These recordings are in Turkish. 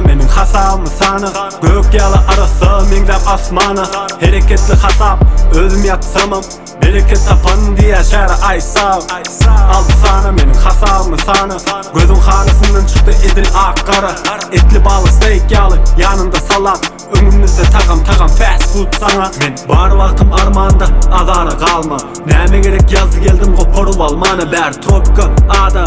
Menin hasabımı sanı Gök yalı arası mengzap asmanı Hareketli hasap özüm yatsamam Bereket tapan diye şehre ay sağ Aldı sana menin hasabımı sanı Gözüm hanısından çıktı edil akkara Etli balı steak yalı yanında salat Önümüzde tagam fast food sana Men bar vaktim armağanda azara kalma Neme gerek yazı geldim koporup almanı Ber tropika ada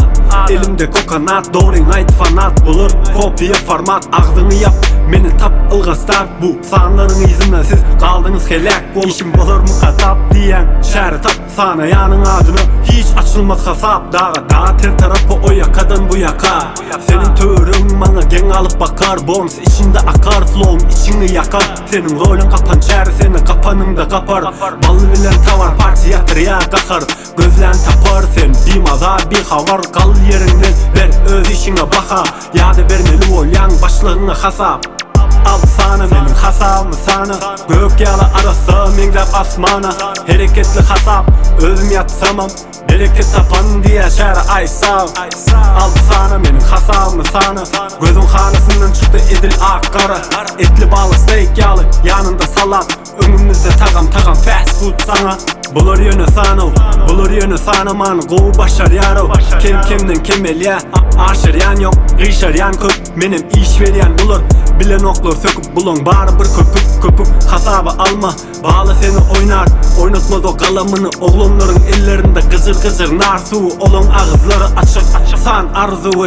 Elimde kokonat doğrayın ait fanat Bulur kopya format ağzını yap Meni tap ılga start bu Sanların izinden siz kaldınız helak olup İşim bulur mu katap diyen Şehre tap sana yanın adını Hiç açılmaz hasap dağa ter tarafı o yakadan bu yaka Senin törün bana gen alıp bakar Bonus içinde akar flow'um içini yakar Senin rolün kapan çare senin kapanında kapar Ballı bilen tavar parti yatır ya kakar Gözlen tapar sen bir maza bir havar Kal yerinden ver öz işine baka Ya da vermeli ol yan başlığına hasap Al sana menin hasabımı sana Gök yalı arası mengzap asmana Hareketli hasap özüm yatsamam Bereket tapan diye şehre ay sağ Al sana menin hasabımı sana Gözüm hanısından çıktı edil akkara Etli balı steak yalı yanında salat Önümüzde tagam fast food sana Bulur yönü sana Bulur yönü sana man Goğu başar yaro Kemden kemel ya Aşır yan yok Gıyşar yan köp Menim iş veriyen bulur Bilen oklar söküp bulun Bari bir köpük Hasabı alma Bağlı seni oynar Oynatmaz o kalamını Oğlunların ellerinde kızır nar su Olun ağızları açık San arzuvu